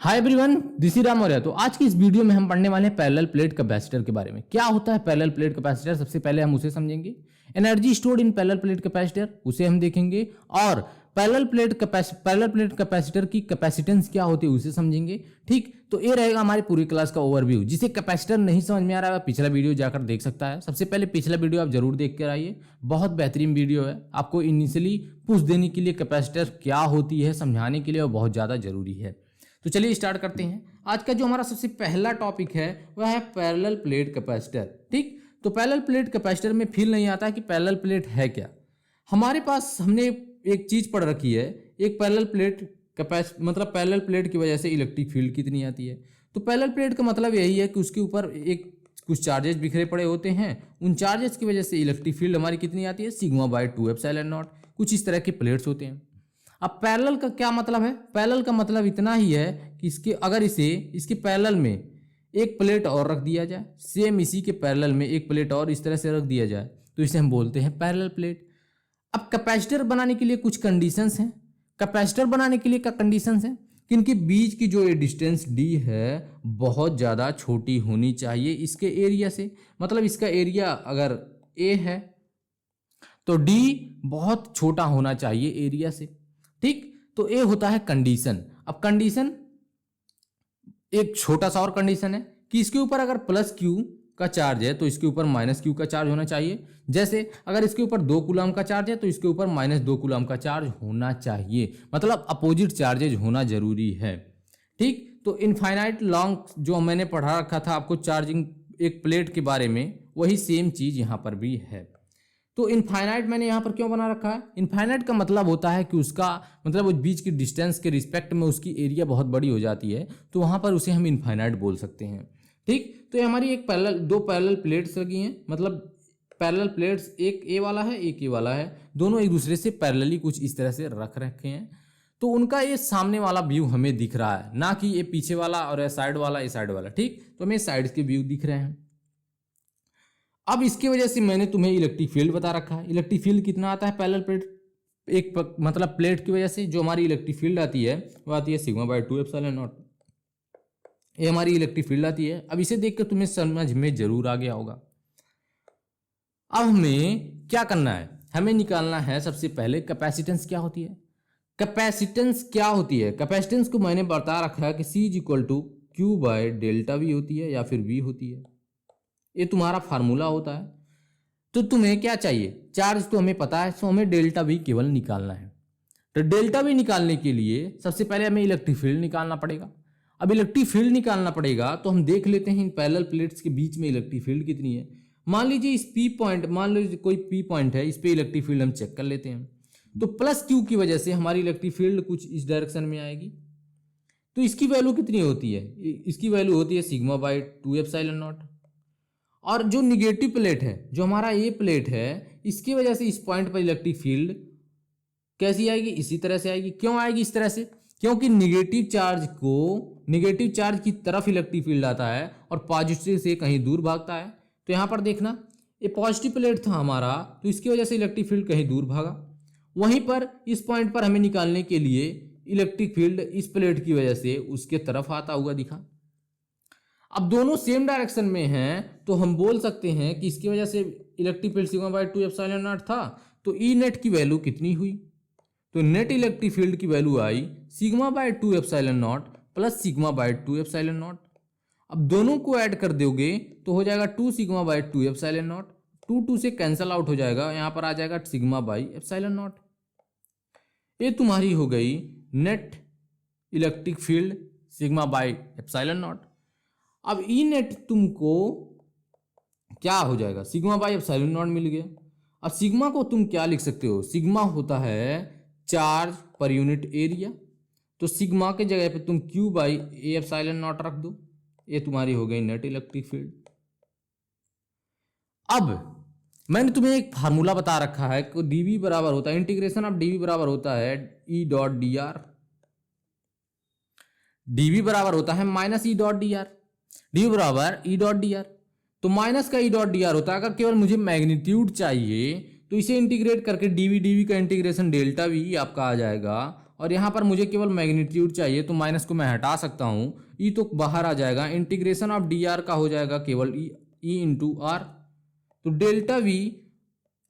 Hi everyone, this is Ram Maurya. तो आज की इस वीडियो में हम पढ़ने वाले हैं पैरेलल प्लेट कैपेसिटर के बारे में। क्या होता है पैरेलल प्लेट कैपेसिटर? सबसे पहले हम उसे समझेंगे। Energy stored in parallel plate capacitor उसे हम देखेंगे, और पैरेलल प्लेट कैपेसिटर की कैपेसिटेंस क्या होती है उसे समझेंगे। ठीक, तो ये रहेगा हमारी पूरी क्लास का ओवरव्यू। जिसे कैपेसिटर नहीं समझ में आ रहा है पिछला वीडियो जाकर देख सकता है। सबसे पहले पिछला वीडियो आप जरूर देख कर आइए, बहुत बेहतरीन वीडियो है। आपको इनिशियली पुश देने के लिए कैपेसिटर क्या होती है समझाने के लिए, और बहुत ज़्यादा जरूरी है। तो चलिए स्टार्ट करते हैं। आज का जो हमारा सबसे पहला टॉपिक है वह है पैरेलल प्लेट कैपेसिटर। ठीक, तो पैरेलल प्लेट कैपेसिटर में फील नहीं आता है कि पैरेलल प्लेट है क्या। हमारे पास हमने एक चीज पढ़ रखी है, एक पैरेलल प्लेट मतलब पैरेलल प्लेट की वजह से इलेक्ट्रिक फील्ड कितनी आती है। तो पैरेलल प्लेट का मतलब यही है कि उसके ऊपर एक कुछ चार्जेस बिखरे पड़े होते हैं, उन चार्जेस की वजह से इलेक्ट्रिक फील्ड हमारी कितनी आती है, सिग्मा बाय 2 एप्सिलॉन नॉट। कुछ इस तरह के प्लेट्स होते हैं। अब पैरेलल का क्या मतलब है? पैरेलल का मतलब इतना ही है कि इसके पैरेलल में एक प्लेट और रख दिया जाए, सेम इसी के पैरेलल में एक प्लेट और इस तरह से रख दिया जाए, तो इसे हम बोलते हैं पैरेलल प्लेट। अब कैपेसिटर बनाने के लिए कुछ कंडीशंस हैं। कैपेसिटर बनाने के लिए क्या कंडीशंस हैं कि इनके बीच की जो ये डिस्टेंस डी है बहुत ज़्यादा छोटी होनी चाहिए इसके एरिया से। मतलब इसका एरिया अगर ए है तो डी बहुत छोटा होना चाहिए एरिया से। ठीक, तो ये होता है कंडीशन। अब कंडीशन एक छोटा सा और कंडीशन है कि इसके ऊपर अगर प्लस क्यू का चार्ज है तो इसके ऊपर माइनस क्यू का चार्ज होना चाहिए। जैसे अगर इसके ऊपर 2 कूलम का चार्ज है तो इसके ऊपर माइनस 2 कूलम का चार्ज होना चाहिए, मतलब अपोजिट चार्जेज होना जरूरी है। ठीक, तो इनफाइनाइट लॉन्ग जो मैंने पढ़ा रखा था आपको चार्जिंग एक प्लेट के बारे में, वही सेम चीज यहां पर भी है। तो इनफाइनाइट मैंने यहाँ पर क्यों बना रखा है? इनफाइनाइट का मतलब होता है कि उसका मतलब उस बीच की डिस्टेंस के रिस्पेक्ट में उसकी एरिया बहुत बड़ी हो जाती है, तो वहाँ पर उसे हम इनफाइनाइट बोल सकते हैं। ठीक, तो ये हमारी दो पैरेलल प्लेट्स लगी हैं, मतलब पैरेलल प्लेट्स एक ए वाला है एक ए वाला है, दोनों एक दूसरे से पैरेलली कुछ इस तरह से रख रखे हैं। तो उनका ये सामने वाला व्यू हमें दिख रहा है, ना कि ये पीछे वाला और ये साइड वाला। ठीक, तो हमें साइड के व्यू दिख रहे हैं। अब इसकी वजह से मैंने तुम्हें इलेक्ट्रिक फील्ड बता रखा है। इलेक्ट्रिक फील्ड कितना आता है पैरेलल प्लेट मतलब प्लेट की वजह से जो हमारी इलेक्ट्रिक फील्ड आती है वो आती है सिग्मा बाय 2 एप्सिलॉन नॉट। ये हमारी इलेक्ट्रिक फील्ड आती है। अब इसे देखकर तुम्हें समझ में जरूर आ गया होगा। अब हमें क्या करना है? हमें निकालना है सबसे पहले कैपेसिटेंस क्या होती है। कैपेसिटेंस क्या होती है? कैपेसिटेंस को मैंने बता रखा है कि C is equal to Q by delta V होती है या फिर V होती है। ये तुम्हारा फार्मूला होता है। तो तुम्हें क्या चाहिए? चार्ज तो हमें पता है, सो हमें डेल्टा वी केवल निकालना है। तो डेल्टा वी निकालने के लिए सबसे पहले हमें इलेक्ट्रिक फील्ड निकालना पड़ेगा। अब इलेक्ट्रिक फील्ड निकालना पड़ेगा तो हम देख लेते हैं इन पैरेलल प्लेट्स के बीच में इलेक्ट्रिक फील्ड कितनी है। मान लीजिए इस पी पॉइंट, मान लीजिए कोई पी पॉइंट है, इस पे इलेक्ट्रिक फील्ड हम चेक कर लेते हैं। तो प्लस क्यू की वजह से हमारी इलेक्ट्रिक फील्ड कुछ इस डायरेक्शन में आएगी। तो इसकी वैल्यू कितनी होती है? इसकी वैल्यू होती है सिग्मा बाय 2 एप्सिलॉन नॉट। और जो निगेटिव प्लेट है, जो हमारा ये प्लेट है, इसकी वजह से इस पॉइंट पर इलेक्ट्रिक फील्ड कैसी आएगी? इसी तरह से आएगी। क्यों आएगी इस तरह से? क्योंकि निगेटिव चार्ज की तरफ इलेक्ट्रिक फील्ड आता है और पॉजिटिव से कहीं दूर भागता है। तो यहां पर देखना, ये पॉजिटिव प्लेट था हमारा, तो इसकी वजह से इलेक्ट्रिक फील्ड कहीं दूर भागा। वहीं पर इस पॉइंट पर हमें निकालने के लिए इलेक्ट्रिक फील्ड इस प्लेट की वजह से उसके तरफ आता हुआ दिखा। अब दोनों सेम डायरेक्शन में हैं, तो हम बोल सकते हैं कि इसकी वजह से electric field sigma by 2 epsilon not था, तो ई नेट की वैल्यू कितनी हुई? तो नेट इलेक्ट्रिक फील्ड की value I sigma by 2 epsilon not plus sigma by 2 epsilon not. अब दोनों को ऐड कर दोगे तो हो जाएगा 2 सिग्मा बाय 2 एप्सिलॉन नॉट। 2 से कैंसल आउट हो जाएगा, यहां पर आ जाएगा सिग्मा बाय एप्सिलॉन नॉट। ये तुम्हारी हो गई net electric field sigma by epsilon not. अब ई नेट तुमको क्या हो जाएगा? सिग्मा बाय एप्सिलॉन नॉट मिल गया। अब सिग्मा को तुम क्या लिख सकते हो? सिग्मा होता है चार्ज पर यूनिट एरिया, तो सिग्मा के जगह पे तुम Q by A epsilon not रख दो। ये तुम्हारी हो गई नेट इलेक्ट्रिक फील्ड। अब मैंने तुम्हें एक फार्मूला बता रखा है कि डीवी बराबर होता है, इंटीग्रेशन ऑफ डीवी बराबर होता है E dot d r. D V बराबर होता है minus E dot d r. D बराबर ई डॉट डी आर, तो माइनस का ई डॉट डी आर होता है। अगर केवल मुझे मैग्नीट्यूड चाहिए तो इसे इंटीग्रेट करके डीवी का इंटीग्रेशन डेल्टा वी आपका आ जाएगा, और यहाँ पर मुझे केवल मैग्नीट्यूड चाहिए, तो माइनस को मैं हटा सकता हूँ, ई तो बाहर आ जाएगा, इंटीग्रेशन ऑफ डी आर का हो जाएगा केवल ई इंटू आर। तो डेल्टा वी,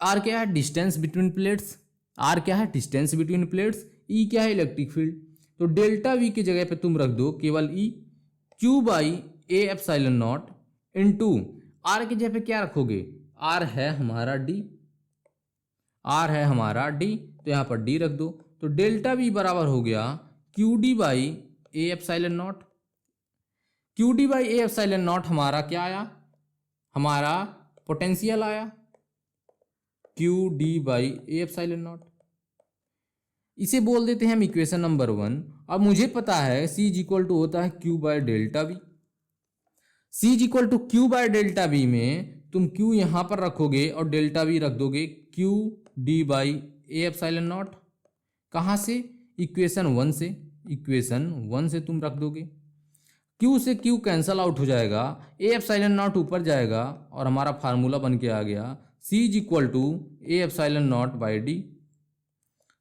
आर क्या है, डिस्टेंस बिटवीन प्लेट्स, आर क्या है, डिस्टेंस बिटवीन प्लेट्स, ई क्या है, इलेक्ट्रिक फील्ड। तो डेल्टा वी की जगह पे तुम रख दो केवल E, Q by A epsilon naught into R की जगह पे क्या रखोगे, आर है हमारा डी, आर है हमारा डी, तो यहाँ पर डी रख दो। तो डेल्टा वी बराबर हो गया Q D by A epsilon not. Q D by A epsilon not हमारा क्या आया, हमारा पोटेंशियल आया, Q D by A epsilon not. इसे बोल देते हैं हम इक्वेशन नंबर 1। अब मुझे पता है C इज इक्वल टू होता है Q by delta V. C is equal to Q by delta V में तुम Q यहां पर रखोगे और डेल्टा वी रख दोगे Q D by A epsilon not. कहां से, इक्वेशन 1 से, इक्वेशन 1 से तुम रख दोगे। Q से Q कैंसल आउट हो जाएगा, ए एप्सिलॉन नॉट ऊपर जाएगा और हमारा फार्मूला बन के आ गया C is equal to A epsilon not by d.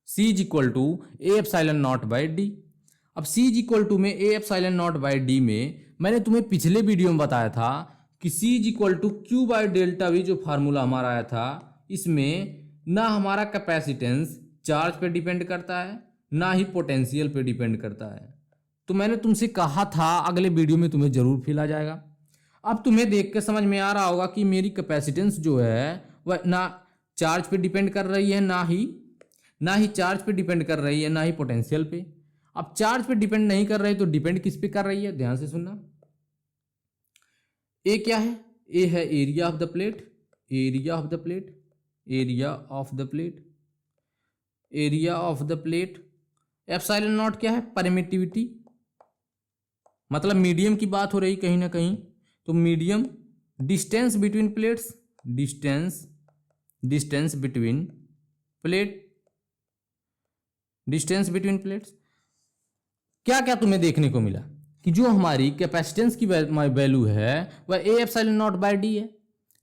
C is equal to A epsilon not by d. अब C इज इक्वल टू में A epsilon not by d में मैंने तुम्हें पिछले वीडियो में बताया था कि C is equal to Q by delta V, जो फार्मूला हमारा आया था, इसमें ना हमारा कैपेसिटेंस चार्ज पे डिपेंड करता है ना ही पोटेंशियल पे डिपेंड करता है। तो मैंने तुमसे कहा था अगले वीडियो में तुम्हें जरूर फील आ जाएगा। अब तुम्हें देख के समझ में आ रहा होगा कि मेरी कैपेसिटेंस जो है वह ना चार्ज पे डिपेंड कर रही है, ना ही चार्ज पे डिपेंड कर रही है, ना ही पोटेंशियल पे। अब चार्ज पे डिपेंड नहीं कर रही तो डिपेंड किस पे कर रही है, ध्यान से सुनना। ए क्या है, ए है area of the plate, area of the plate, area of the plate, area of the plate. Epsilon not क्या है, परमिटिविटी, मतलब मीडियम की बात हो रही कहीं ना कहीं, तो medium. Distance between plates, distance between plate, distance between plates. क्या क्या तुम्हें देखने को मिला कि जो हमारी कैपेसिटेंस की वैल्यू है वह A epsilon naught by d है।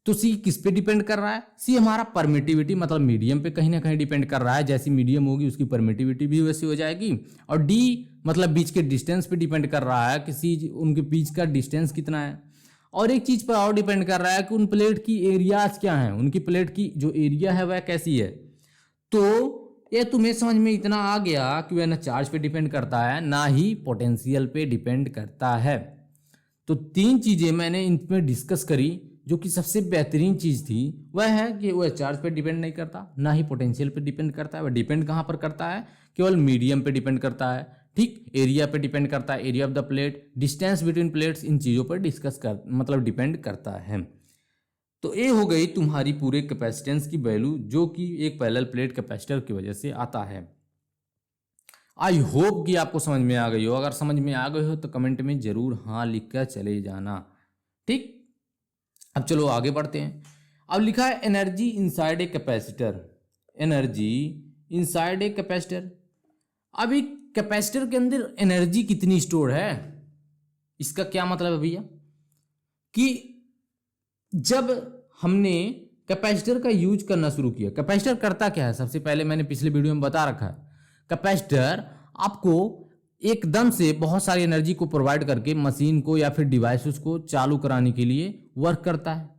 तो सी किस पे डिपेंड कर रहा है, सी हमारा परमिटिविटी मतलब मीडियम पे कहीं ना कहीं डिपेंड कर रहा है। जैसी मीडियम होगी उसकी परमिटिविटी भी वैसी हो जाएगी। और डी मतलब बीच के डिस्टेंस पे डिपेंड कर रहा है कि सी उनके बीच का डिस्टेंस कितना है। और एक चीज पर और डिपेंड कर रहा है कि उन प्लेट की एरियाज क्या है, उनकी प्लेट की जो एरिया है वह कैसी है। तो ये तुम्हें समझ में इतना आ गया कि वह ना चार्ज पे डिपेंड करता है ना ही पोटेंशियल पे डिपेंड करता है। तो तीन चीजें मैंने इनमें डिस्कस करी। जो कि सबसे बेहतरीन चीज थी वह है कि वह चार्ज पे डिपेंड नहीं करता, ना ही पोटेंशियल पे डिपेंड करता है। वह डिपेंड कहाँ पर करता है, केवल मीडियम पे डिपेंड करता है। ठीक, एरिया पे डिपेंड करता है, area of the plate, distance between plates, इन चीजों पर मतलब डिपेंड करता है। तो ये हो गई तुम्हारी पूरे कैपेसिटेंस की वैल्यू, जो कि एक पैरेलल प्लेट कैपेसिटर की वजह से आता है। आई होप कि आपको समझ में आ गई हो। अगर समझ में आ गई हो तो कमेंट में जरूर हाँ लिख कर चले जाना। ठीक, अब चलो आगे बढ़ते हैं। अब लिखा है energy inside a capacitor, energy inside a capacitor. अब एक कैपेसिटर के अंदर एनर्जी कितनी स्टोर है, इसका क्या मतलब है भैया कि जब हमने कैपेसिटर का यूज करना शुरू किया। कैपेसिटर करता क्या है, सबसे पहले मैंने पिछले वीडियो में बता रखा है। कैपेसिटर आपको एकदम से बहुत सारी एनर्जी को प्रोवाइड करके मशीन को या फिर डिवाइसेस को चालू कराने के लिए वर्क करता है।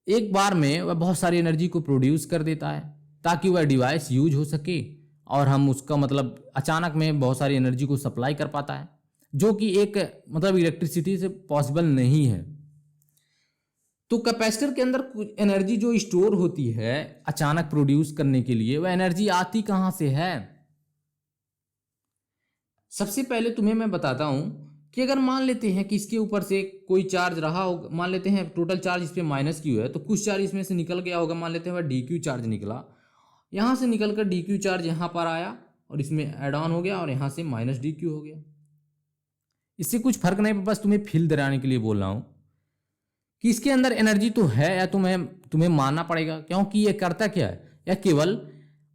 एक बार में वह बहुत सारी एनर्जी को प्रोड्यूस कर देता है ताकि वह डिवाइस यूज हो सके और हम उसका मतलब अचानक में बहुत सारी एनर्जी को सप्लाई कर पाता है, जो कि एक मतलब इलेक्ट्रिसिटी से पॉसिबल नहीं है। तो कैपेसिटर के अंदर कुछ एनर्जी जो स्टोर होती है अचानक प्रोड्यूस करने के लिए, वह एनर्जी आती कहां से है। सबसे पहले तुम्हें मैं बताता हूं कि अगर मान लेते हैं कि इसके ऊपर से कोई चार्ज रहा होगा, मान लेते हैं टोटल चार्ज इस पे माइनस क्यू है, तो कुछ चार्ज इसमें से निकल गया होगा। मान लेते हैं वह डी क्यू चार्ज निकला, यहां से निकलकर डी क्यू चार्ज यहां पर आया और इसमें एड ऑन हो गया और यहां से माइनस डी क्यू हो गया। इससे कुछ फर्क नहीं, बस तुम्हें फील दिलाने के लिए बोल रहा हूं कि इसके अंदर एनर्जी तो है या तुम्हें मानना पड़ेगा, क्योंकि ये करता क्या है, यह केवल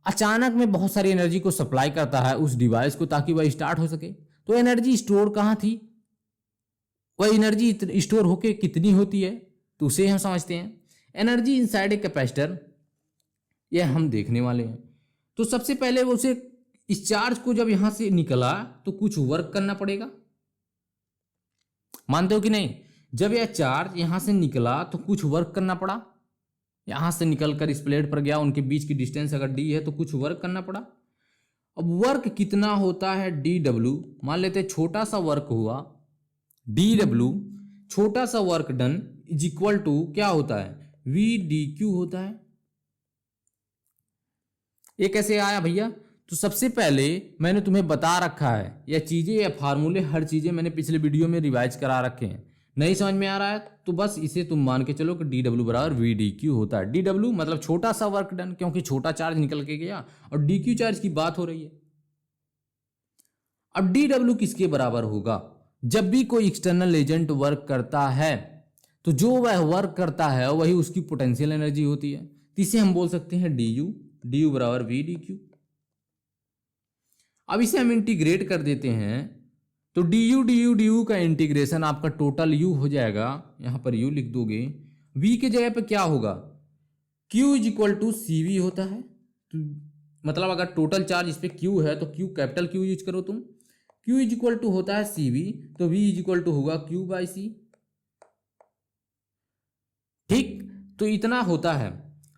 अचानक में बहुत सारी एनर्जी को सप्लाई करता है उस डिवाइस को ताकि वह स्टार्ट हो सके। तो एनर्जी स्टोर कहां थी, वह एनर्जी स्टोर होके कितनी होती है, तो उसे हम समझते हैं। एनर्जी इनसाइड ए कैपेसिटर, यह हम देखने वाले हैं। तो सबसे पहले वो उसे इस चार्ज को जब यहां से निकला तो कुछ वर्क करना पड़ेगा, मानते हो कि नहीं? जब यह चार्ज यहां से निकला तो कुछ वर्क करना पड़ा, यहां से निकलकर इस प्लेट पर गया, उनके बीच की डिस्टेंस अगर डी है तो कुछ वर्क करना पड़ा। अब वर्क कितना होता है? डी डब्ल्यू, मान लेते हैं छोटा सा वर्क हुआ, डी डब्ल्यू छोटा सा work done is equal to क्या होता है? वी डी क्यू होता है। ये कैसे आया भैया? तो सबसे पहले मैंने तुम्हें बता रखा है, यह चीजें, यह फार्मूले, हर चीजें मैंने पिछले वीडियो में रिवाइज करा रखे हैं। नहीं समझ में आ रहा है तो बस इसे तुम मान के चलो कि डी डब्ल्यू बराबर वी डी क्यू होता है। डी डब्ल्यू मतलब छोटा सा वर्क डन, क्योंकि छोटा चार्ज निकल के गया, और डी क्यू चार्ज की बात हो रही है। अब डी डब्ल्यू किसके बराबर होगा? जब भी कोई एक्सटर्नल एजेंट वर्क करता है तो जो वह वर्क करता है वही उसकी पोटेंशियल एनर्जी होती है। तो इसे हम बोल सकते हैं डी यू, डी यू बराबर वी डी क्यू। अब इसे हम इंटीग्रेट कर देते हैं तो D U D U D you का इंटीग्रेशन आपका टोटल यू हो जाएगा, यहां पर यू लिख दोगे, वी के जगह पे क्या होगा? Q is equal to C V होता है। तो मतलब अगर टोटल चार्ज इस पे क्यू है तो क्यू, कैपिटल क्यू यूज करो तुम, क्यू इज इक्वल टू होता है सी वी, तो वी इज इक्वल टू होगा क्यू बाई सी। ठीक, तो इतना होता है।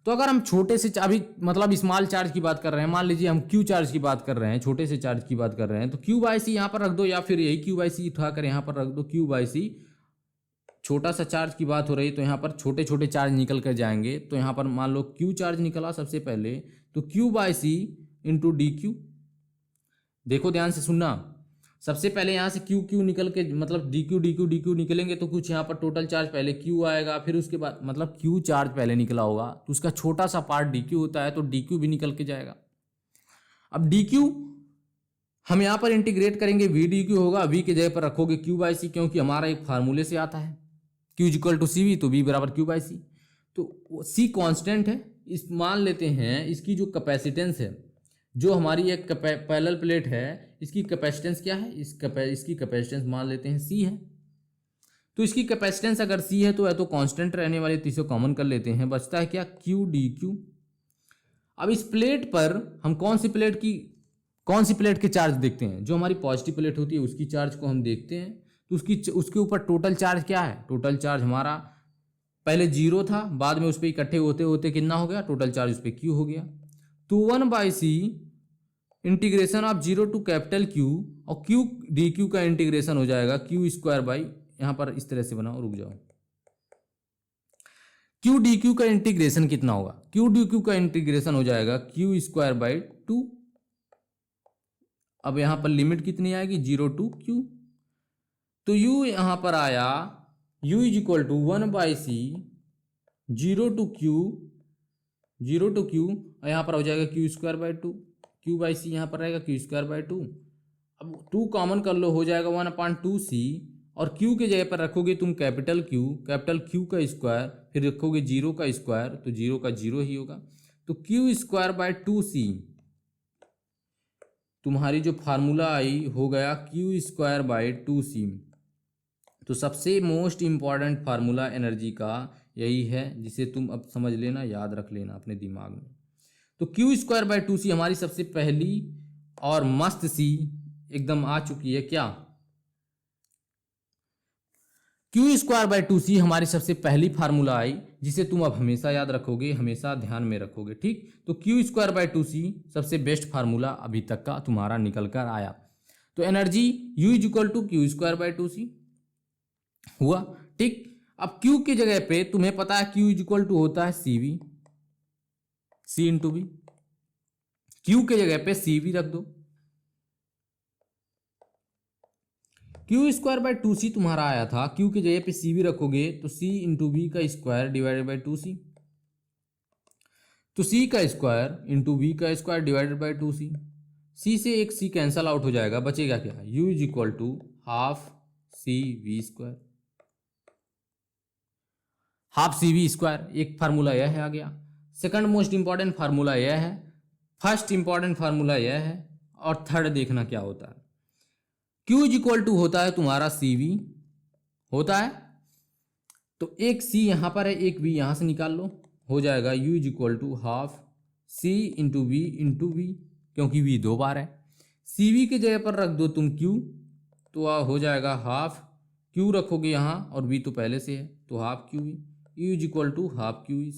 तो अगर हम छोटे से अभी मतलब स्मॉल चार्ज की बात कर रहे हैं, मान लीजिए हम क्यू चार्ज की बात कर रहे हैं, छोटे से चार्ज की बात कर रहे हैं, तो क्यू बाई सी यहाँ पर रख दो, या फिर यही क्यू बाई सी उठाकर यहाँ पर रख दो, क्यू बाई सी। छोटा सा चार्ज की बात हो रही है तो यहाँ पर छोटे छोटे चार्ज निकल कर जाएंगे, तो यहाँ पर मान लो क्यू चार्ज निकला सबसे पहले, तो Q by C into d Q. देखो ध्यान से सुनना, सबसे पहले यहाँ से क्यू क्यू निकल के मतलब D Q d Q d Q निकलेंगे तो कुछ यहाँ पर टोटल चार्ज पहले क्यू आएगा, फिर उसके बाद मतलब क्यू चार्ज पहले निकला होगा तो उसका छोटा सा पार्ट डी क्यू होता है, तो डी क्यू भी निकल के जाएगा। अब डी क्यू हम यहाँ पर इंटीग्रेट करेंगे, वी डी क्यू होगा, वी के जगह पर रखोगे क्यू बाई सी, क्योंकि हमारा एक फार्मूले से आता है Q is equal to C V, तो वी बराबर क्यू बाई सी। तो सी कॉन्स्टेंट है, इस मान लेते हैं इसकी जो कैपेसिटेंस है, जो हमारी एक पैरेलल प्लेट है, इसकी कैपेसिटेंस क्या है? इसकी कैपेसिटेंस मान लेते हैं सी है। तो इसकी कैपेसिटेंस अगर सी है तो है तो कांस्टेंट रहने वाली, तो इसे कॉमन कर लेते हैं, बचता है क्या? Q d Q. अब इस प्लेट पर हम कौन सी प्लेट के चार्ज देखते हैं? जो हमारी पॉजिटिव प्लेट होती है उसकी चार्ज को हम देखते हैं। तो उसके ऊपर टोटल चार्ज क्या है? टोटल चार्ज हमारा पहले 0 था, बाद में उस पर इकट्ठे होते होते कितना हो गया? टोटल चार्ज उस पर क्यू हो गया। तो 1/c integration of 0 to capital Q, और क्यू डी क्यू का इंटीग्रेशन हो जाएगा क्यू स्क्वायर बाई, यहां पर इस तरह से बनाओ, रुक जाओ, क्यू डी क्यू का इंटीग्रेशन कितना होगा? क्यू डी क्यू का इंटीग्रेशन हो जाएगा क्यू स्क्वायर बाई 2। अब यहां पर लिमिट कितनी आएगी? 0 टू क्यू। तो u यहां पर आया, u is equal to 1/c 0 two Q, और यहां पर हो जाएगा Q square by 2, Q by C यहाँ पर रहेगा क्यू स्क्वायर बाई 2। अब 2 कॉमन कर लो, हो जाएगा 1/2c, और क्यू के जगह पर रखोगे तुम कैपिटल क्यू का स्क्वायर, फिर रखोगे 0 का स्क्वायर, तो 0 का 0 ही होगा, तो क्यू स्क्वायर बाई 2c तुम्हारी जो फार्मूला आई हो गया क्यू स्क्वायर बाई 2c। तो सबसे मोस्ट इंपॉर्टेंट फार्मूला एनर्जी का यही है, जिसे तुम अब समझ लेना, याद रख लेना अपने दिमाग में। तो क्यू स्क्वायर बाई 2c हमारी सबसे पहली और मस्त सी एकदम आ चुकी है। क्या? क्यू स्क्वायर बाई 2c हमारी सबसे पहली फार्मूला आई, जिसे तुम अब हमेशा याद रखोगे, हमेशा ध्यान में रखोगे। ठीक, तो क्यू स्क्वायर बाई 2c सबसे बेस्ट फार्मूला अभी तक का तुम्हारा निकल कर आया। तो energy U is equal to Q square by 2c हुआ। ठीक, अब Q की जगह पे तुम्हें पता है Q इज इक्वल टू होता है CV, C into B. Q के जगह पे CV रख दो, क्यू स्क्वायर बाई 2c तुम्हारा आया था, Q की जगह पे CV रखोगे तो C इंटू बी का स्क्वायर डिवाइडेड बाई 2c, तो C का स्क्वायर इंटू बी का square divided by 2c, C से एक C कैंसल आउट हो जाएगा, बचेगा क्या? U is equal to half CV square, half CV square. एक फार्मूला यह है, आ गया। सेकंड मोस्ट इंपॉर्टेंट फार्मूला यह है, फर्स्ट इंपॉर्टेंट फार्मूला यह है, और थर्ड देखना क्या होता है। Q इज इक्वल टू होता है तुम्हारा CV होता है, तो एक C यहां पर है, एक V यहां से निकाल लो, हो जाएगा U is equal to half C into V, क्योंकि V 2 बार है, CV की जगह पर रख दो तुम Q, तो हो जाएगा हाफ Q रखोगे यहाँ, और V तो पहले से है तो half QV, U is equal to half QV।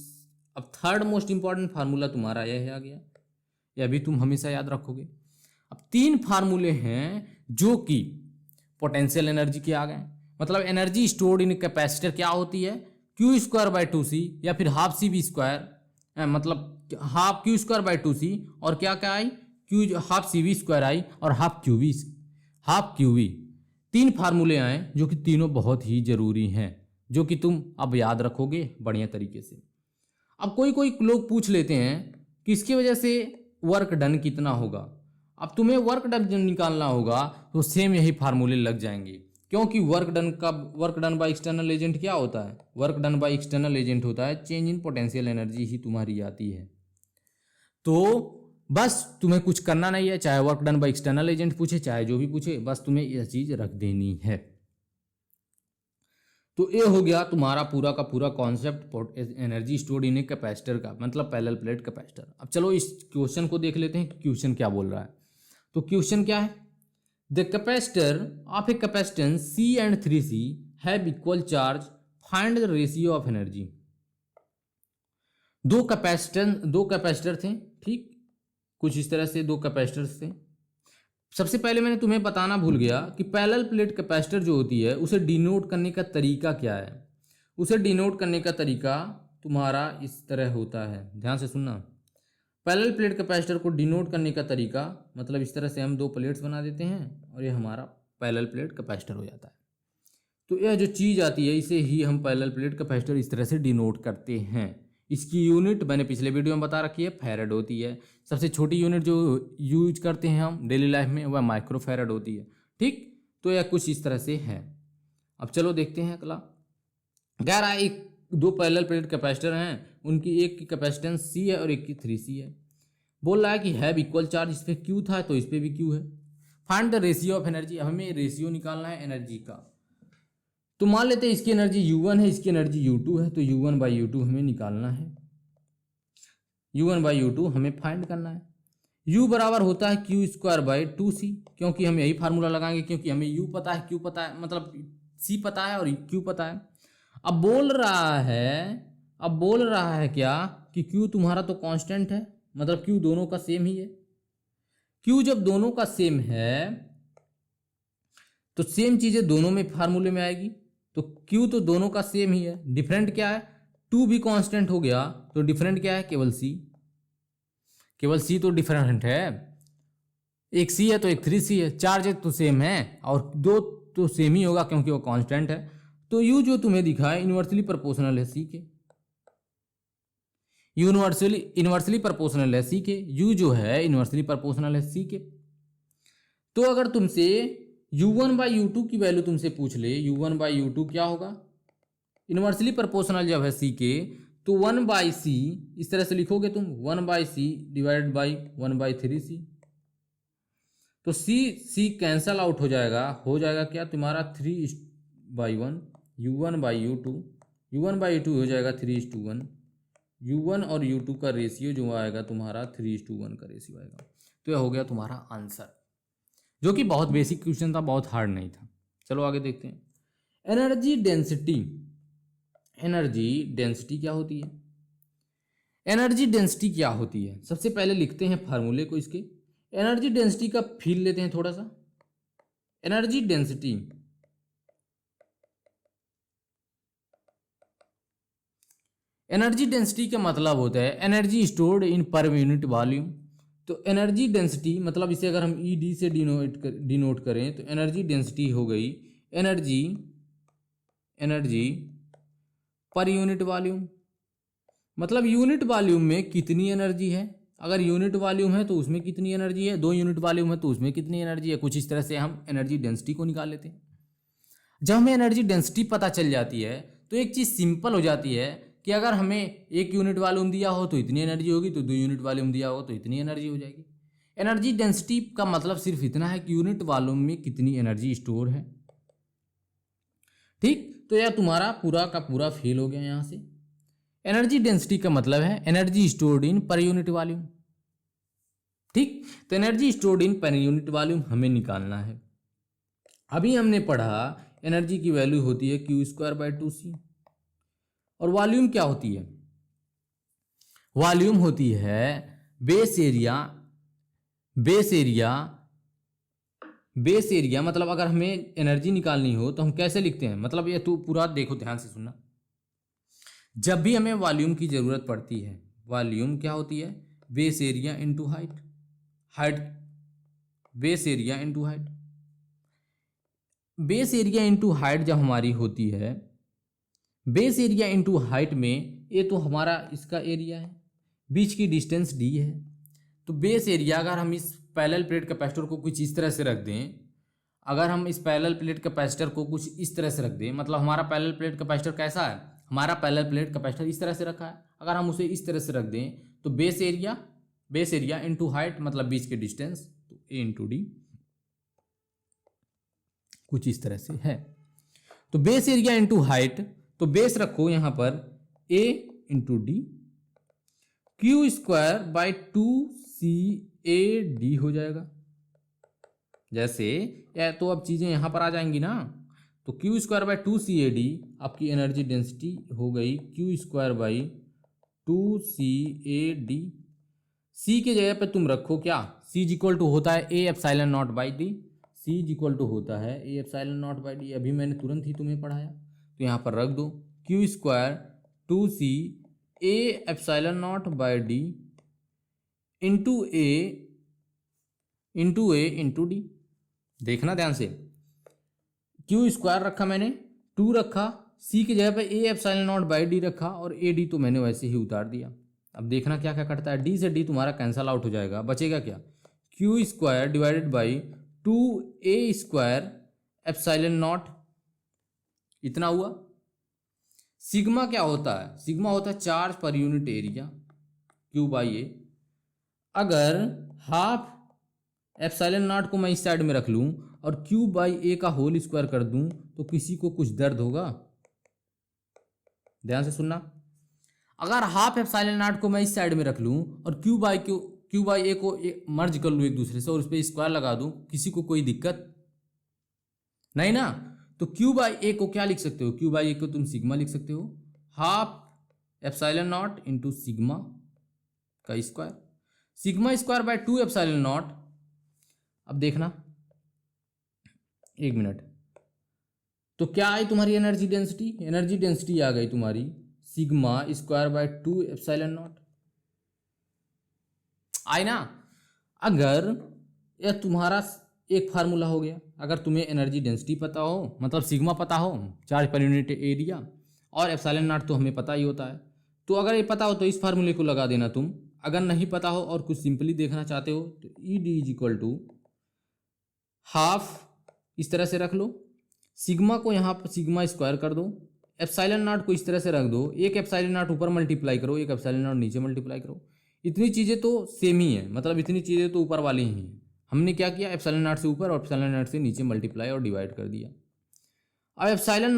अब थर्ड मोस्ट इंपॉर्टेंट फार्मूला तुम्हारा यह है आ गया, यह भी तुम हमेशा याद रखोगे। अब 3 फार्मूले हैं जो कि पोटेंशियल एनर्जी के आ गए, मतलब एनर्जी स्टोर्ड इन कैपेसिटर क्या होती है, क्यू स्क्वायर बाई 2C या फिर हाफ CV स्क्वायर, मतलब half Q square by 2C और क्या क्या आई, क्यू हाफ CV स्क्वायर आई और हाफ QV। 3 फार्मूले आए जो कि तीनों बहुत ही जरूरी हैं, जो कि तुम अब याद रखोगे बढ़िया तरीके से। अब कोई लोग पूछ लेते हैं कि इसकी वजह से वर्क डन कितना होगा। अब तुम्हें वर्क डन निकालना होगा तो सेम यही फार्मूले लग जाएंगे, क्योंकि work done by external agent क्या होता है, work done by external agent होता है चेंज इन पोटेंशियल एनर्जी ही तुम्हारी आती है। तो बस तुम्हें कुछ करना नहीं है, चाहे work done by external agent पूछे चाहे जो भी पूछे, बस तुम्हें यह चीज रख देनी है। तो ये हो गया तुम्हारा पूरा का पूरा concept energy stored in a capacitor का, मतलब पैरेलल प्लेट कैपेसिटर। अब चलो इस क्वेश्चन को देख लेते हैं कि क्वेश्चन क्या बोल रहा है। तो क्वेश्चन क्या है, the capacitor of A capacitance C and 3C have equal charge, find the ratio of energy. दो कैपेसिटर थे, ठीक, कुछ इस तरह से 2 कैपेसिटर्स थे। सबसे पहले मैंने तुम्हें बताना भूल गया कि पैरेलल प्लेट कैपेसिटर जो होती है उसे डिनोट करने का तरीका क्या है। उसे डिनोट करने का तरीका तुम्हारा इस तरह होता है, ध्यान से सुनना। पैरेलल प्लेट कैपेसिटर को डिनोट करने का तरीका मतलब इस तरह से हम 2 प्लेट्स बना देते हैं और ये हमारा पैरेलल प्लेट कैपेसिटर हो जाता है। तो यह जो चीज़ आती है इसे ही हम पैरेलल प्लेट कैपेसिटर इस तरह से डिनोट करते हैं। इसकी यूनिट मैंने पिछले वीडियो में बता रखी है, फैरड होती है। सबसे छोटी यूनिट जो यूज करते हैं हम डेली लाइफ में वह माइक्रो फैरड होती है, ठीक। तो यह कुछ इस तरह से है। अब चलो देखते हैं अगला। कह रहा है 2 पैरेलल प्लेट कैपेसिटर हैं, उनकी एक की कैपेसिटेंस C है और एक की 3C है। बोल रहा है कि हैव इक्वल चार्ज, इस पर Q था तो इस पर भी Q है। Find the ratio of energy, हमें रेशियो निकालना है एनर्जी का। तो मान लेते हैं इसकी एनर्जी U1 है, इसकी एनर्जी U2 है, तो U1 बाई U2 हमें निकालना है, U1 बाई U2 हमें फाइंड करना है। U बराबर होता है Q स्क्वायर बाई 2C, क्योंकि हम यही फार्मूला लगाएंगे, क्योंकि हमें U पता है, Q पता है, मतलब C पता है और Q पता है। अब बोल रहा है क्या कि Q तुम्हारा तो कांस्टेंट है, मतलब Q दोनों का सेम ही है। Q जब दोनों का सेम है तो सेम चीजें दोनों में फार्मूले में आएगी, तो Q तो दोनों का सेम ही है। डिफरेंट क्या है, 2 भी कांस्टेंट हो गया, तो डिफरेंट क्या है, केवल C तो डिफरेंट है। एक C है तो एक 3C है, चार्ज तो सेम है और 2 तो सेम ही होगा क्योंकि वो कांस्टेंट है। तो U जो तुम्हें दिखा है इन्वर्सली प्रोपोर्शनल है C के, इन्वर्सली प्रोपोर्शनल है C के, U जो है इन्वर्सली प्रोपोर्शनल है C के। तो अगर तुमसे U1 बाई U2 की वैल्यू तुमसे पूछ ले, U1 बाई U2 क्या होगा, इन्वर्सली प्रोपोर्शनल जब है C के तो 1 बाई C इस तरह से लिखोगे तुम, 1 by C divide by 1 by 3C। तो C कैंसल आउट हो जाएगा क्या तुम्हारा 3/1, U1 बाई U2 हो जाएगा 3:1। U1 और U2 का रेशियो जो आएगा तुम्हारा 3:1 का रेशियो आएगा। तो यह हो गया तुम्हारा आंसर, जो कि बहुत बेसिक क्वेश्चन था, बहुत हार्ड नहीं था। चलो आगे देखते हैं। एनर्जी डेंसिटी क्या होती है। एनर्जी डेंसिटी क्या होती है, सबसे पहले लिखते हैं फार्मूले को इसके। एनर्जी डेंसिटी का फील लेते हैं थोड़ा सा। एनर्जी डेंसिटी का मतलब होता है energy stored in per unit volume. तो एनर्जी डेंसिटी मतलब इसे अगर हम ED से डिनोट करें तो एनर्जी डेंसिटी हो गई एनर्जी पर यूनिट वॉल्यूम, मतलब यूनिट वॉल्यूम में कितनी एनर्जी है। अगर यूनिट वॉल्यूम है तो उसमें कितनी एनर्जी है, 2 यूनिट वॉल्यूम है तो उसमें कितनी एनर्जी है। कुछ इस तरह से हम एनर्जी डेंसिटी को निकाल लेते हैं। जब हमें एनर्जी डेंसिटी पता चल जाती है तो एक चीज़ सिंपल हो जाती है कि अगर हमें 1 यूनिट वॉल्यूम दिया हो तो इतनी एनर्जी होगी, तो 2 यूनिट वॉल्यूम दिया हो तो इतनी एनर्जी हो जाएगी। एनर्जी डेंसिटी का मतलब सिर्फ इतना है कि यूनिट वॉल्यूम में कितनी एनर्जी स्टोर है, ठीक। तो यह तुम्हारा पूरा का पूरा फेल हो गया यहाँ से। एनर्जी डेंसिटी का मतलब है energy stored in per unit volume, ठीक। तो energy stored in per unit volume हमें निकालना है। अभी हमने पढ़ा एनर्जी की वैल्यू होती है Q²/2C, और वॉल्यूम क्या होती है? वॉल्यूम होती है बेस एरिया। बेस एरिया मतलब अगर हमें एनर्जी निकालनी हो तो हम कैसे लिखते हैं? मतलब ये तो पूरा देखो, ध्यान से सुनना। जब भी हमें वॉल्यूम की जरूरत पड़ती है, वॉल्यूम क्या होती है? Base area into height. Height, base area into height. Base area into height जब हमारी होती है, बेस एरिया इंटू हाइट में ये तो हमारा इसका एरिया है, बीच की डिस्टेंस d है। तो बेस एरिया अगर हम इस पैरेलल प्लेट कैपेसिटर को कुछ इस तरह से रख दें, अगर हम इस पैरेलल प्लेट कैपेसिटर को कुछ इस तरह से रख दें, मतलब हमारा पैरेलल प्लेट कैपेसिटर कैसा है? हमारा पैरेलल प्लेट कैपेसिटर इस तरह से रखा है। अगर हम उसे इस तरह से रख दें तो बेस एरिया इंटू हाइट मतलब बीच के डिस्टेंस, तो a इंटू डी कुछ इस तरह से है। तो बेस एरिया इंटू हाइट, तो बेस रखो यहां पर a इंटू डी, Q²/2CAD हो जाएगा। जैसे या तो अब चीजें यहां पर आ जाएंगी ना, तो Q²/2CAD आपकी एनर्जी डेंसिटी हो गई Q²/2CAD। C के जगह पे तुम रखो क्या? C इक्वल टू होता है A/0/D। C इक्वल टू होता है A/0/D। अभी मैंने तुरंत ही तुम्हें पढ़ाया, तो यहाँ पर रख दो Q²/2C A/0/D into A into D. देखना ध्यान से, Q² रखा मैंने, 2 रखा, C की जगह पे A/0/D रखा, और AD तो मैंने वैसे ही उतार दिया। अब देखना क्या क्या कटता है, D से D तुम्हारा कैंसल आउट हो जाएगा, बचेगा क्या? Q²/2A²/0 इतना हुआ। सिग्मा क्या होता है? सिग्मा होता है charge per unit area, Q/A। अगर हाफ एप्सिलॉन नॉट को मैं इस साइड में रख लूं और Q/A का होल स्क्वायर कर दूं, तो किसी को कुछ दर्द होगा? ध्यान से सुनना। अगर हाफ एप्सिलॉन नॉट को मैं इस साइड में रख लूं और Q/A को मर्ज कर लूं एक दूसरे से और उस पर स्क्वायर लगा दूं, किसी को कोई दिक्कत नहीं ना? तो Q/A को क्या लिख सकते हो? Q/A को तुम सिग्मा लिख सकते हो, half epsilon naught into sigma का स्क्वायर, Σ²/2ε0। अब देखना, एक मिनट, तो क्या आई तुम्हारी एनर्जी डेंसिटी? एनर्जी डेंसिटी आ गई तुम्हारी Σ²/2ε0 आई ना? अगर यह तुम्हारा एक फार्मूला हो गया, अगर तुम्हें एनर्जी डेंसिटी पता हो, मतलब सिग्मा पता हो, चार्ज पर यूनिट एरिया, और एप्सिलॉन नॉट तो हमें पता ही होता है, तो अगर ये पता हो तो इस फार्मूले को लगा देना तुम। अगर नहीं पता हो और कुछ सिंपली देखना चाहते हो तो ED is equal to half इस तरह से रख लो, सिग्मा को यहाँ पर सिग्मा स्क्वायर कर दो, एप्सिलॉन नॉट को इस तरह से रख दो, एक एप्सिलॉन नॉट ऊपर मल्टीप्लाई करो, एक एप्सिलॉन नॉट नीचे मल्टीप्लाई करो। इतनी चीज़ें तो सेम ही है, मतलब इतनी चीज़ें तो ऊपर वाली ही हैं। हमने क्या किया? एप्सिलॉन नॉट से ऊपर और एप्सिलॉन नॉट से नीचे मल्टीप्लाई और डिवाइड कर दिया। अब एप्सिलॉन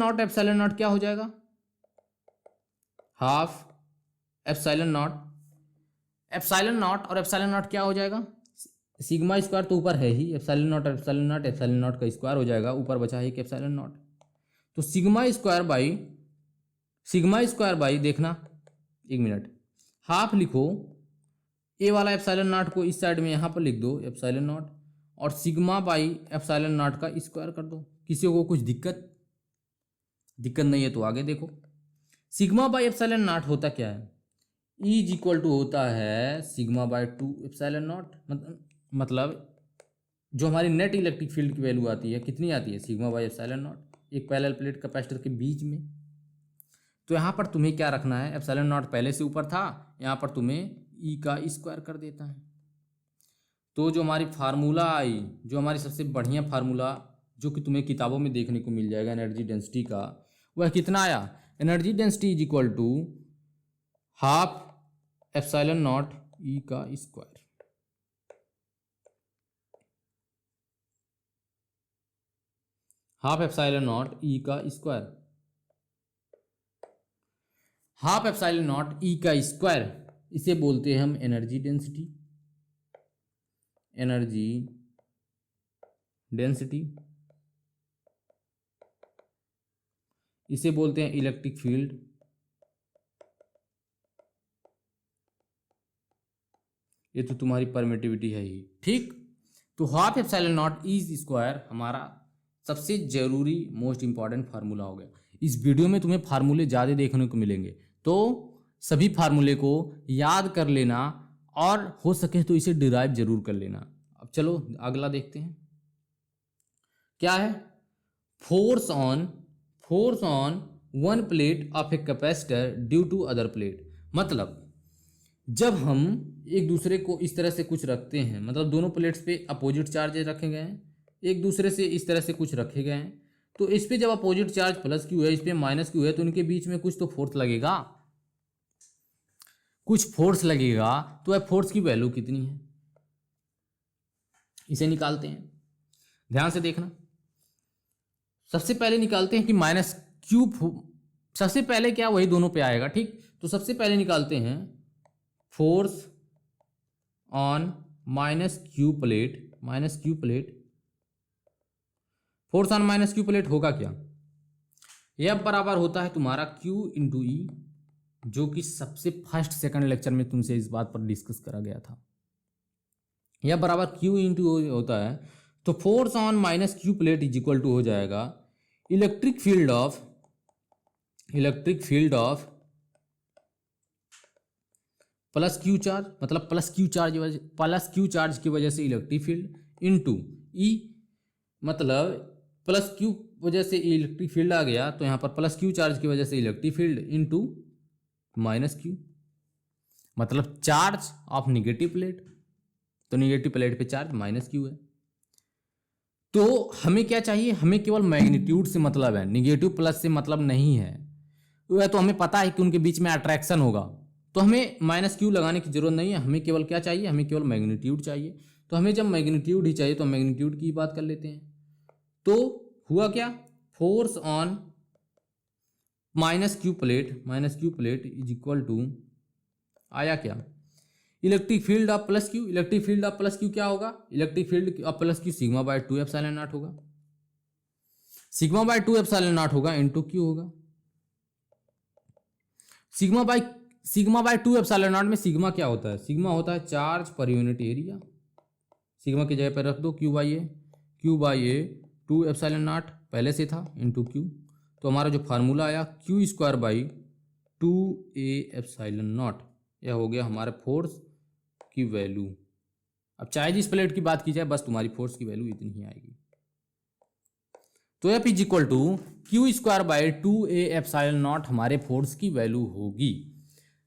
नॉट क्या हो जाएगा? हाफ एप्सिलॉन नॉट और एप्सिलॉन नॉट क्या हो जाएगा? सिग्मा स्क्वायर तो ऊपर है ही, एप्सिलॉन नॉट का स्क्वायर हो जाएगा, ऊपर बचा है एक एप्सिलॉन नॉट। तो सिग्मा स्क्वायर बाई देखना, एक मिनट, हाफ लिखो, ए वाला एप्सिलॉन नॉट को इस साइड में यहाँ पर लिख दो एप्सिलॉन नॉट, और सिग्मा बाई एप्सिलॉन नॉट का स्क्वायर कर दो। किसी को कुछ दिक्कत नहीं है तो आगे देखो। सिग्मा बाई एप्सिलॉन नॉट होता क्या है? E इज इक्वल टू होता है Σ/2ε0, मतलब जो हमारी नेट इलेक्ट्रिक फील्ड की वैल्यू आती है, कितनी आती है? Σ/ε0, एक पैरेलल प्लेट कैपेसिटर के बीच में। तो यहाँ पर तुम्हें क्या रखना है? एप्सिलॉन नॉट पहले से ऊपर था, यहाँ पर तुम्हें E का स्क्वायर कर देता है। तो जो हमारी फार्मूला आई, जो हमारी सबसे बढ़िया फार्मूला जो कि तुम्हें किताबों में देखने को मिल जाएगा एनर्जी डेंसिटी का, वह कितना आया? Energy density is equal to half epsilon naught E का square. Half epsilon naught E का square, half epsilon naught E का स्क्वायर, इसे बोलते हैं हम एनर्जी डेंसिटी। एनर्जी डेंसिटी, इसे बोलते हैं इलेक्ट्रिक फील्ड। ये तो तुम्हारी परमिटिविटी है ही, ठीक। तो half epsilon not is square हमारा सबसे जरूरी मोस्ट इंपॉर्टेंट फार्मूला हो गया। इस वीडियो में तुम्हें फार्मूले ज़्यादा देखने को मिलेंगे, तो सभी फार्मूले को याद कर लेना और हो सके तो इसे डिराइव जरूर कर लेना। अब चलो अगला देखते हैं क्या है। Force on one plate of a capacitor due to other plate. मतलब जब हम एक दूसरे को इस तरह से कुछ रखते हैं, मतलब दोनों प्लेट्स पे अपोजिट चार्जेस रखे गए हैं, एक दूसरे से इस तरह से कुछ रखे गए हैं, तो इस पे जब अपोजिट चार्ज प्लस क्यू है, इस पे माइनस क्यू है, तो इनके बीच में कुछ तो फोर्स लगेगा, कुछ फोर्स लगेगा। तो वह फोर्स की वैल्यू कितनी है इसे निकालते हैं। ध्यान से देखना, सबसे पहले निकालते हैं कि माइनस क्यू, सबसे पहले क्या वही दोनों पे आएगा, ठीक। तो सबसे पहले निकालते हैं force on minus Q plate, force on minus Q plate होगा क्या, यह बराबर होता है तुम्हारा क्यू इंटू ई, जो कि सबसे फर्स्ट सेकंड लेक्चर में तुमसे इस बात पर डिस्कस करा गया था। यह बराबर क्यू इंटू होता है। तो force on minus Q plate is equal to हो जाएगा electric field of plus Q charge, मतलब प्लस क्यू चार्ज की वजह से इलेक्ट्रिक फील्ड इंटू ई, मतलब प्लस क्यू वजह से इलेक्ट्रिक फील्ड आ गया, तो यहाँ पर प्लस क्यू चार्ज की वजह से electric field into minus Q, मतलब चार्ज ऑफ निगेटिव प्लेट, तो निगेटिव प्लेट पे चार्ज माइनस क्यू है। तो हमें क्या चाहिए, हमें केवल मैग्नीट्यूड से मतलब है, निगेटिव प्लस से मतलब नहीं है। वह तो हमें पता है कि उनके बीच में अट्रैक्शन होगा, तो हमें माइनस क्यू लगाने की जरूरत नहीं है, हमें केवल क्या चाहिए, हमें केवल मैग्नीट्यूड चाहिए। तो हमें जब मैग्नीट्यूड ही चाहिए तो मैग्नीट्यूड की बात कर लेते हैं। तो हुआ क्या, force on minus Q plate is equal to आया क्या, electric field of plus Q. Electric field of plus Q क्या होगा, electric field of plus Q sigma by 2 epsilon naught होगा, सिग्मा बाय 2 एप्सिलॉन नॉट होगा into Q होगा। Sigma by 2 epsilon naught में sigma क्या होता है, सिग्मा होता है charge per unit area. Sigma की जगह पर रख दो Q by A 2 epsilon not पहले से था इंटू क्यू। तो हमारा जो फार्मूला आया Q square by 2a epsilon not, यह हो गया हमारे फोर्स की वैल्यू। अब चाहे जिस प्लेट की बात की जाए, बस तुम्हारी फोर्स की वैल्यू इतनी ही आएगी। तो F is equal to Q square by 2a epsilon naught हमारे फोर्स की वैल्यू होगी,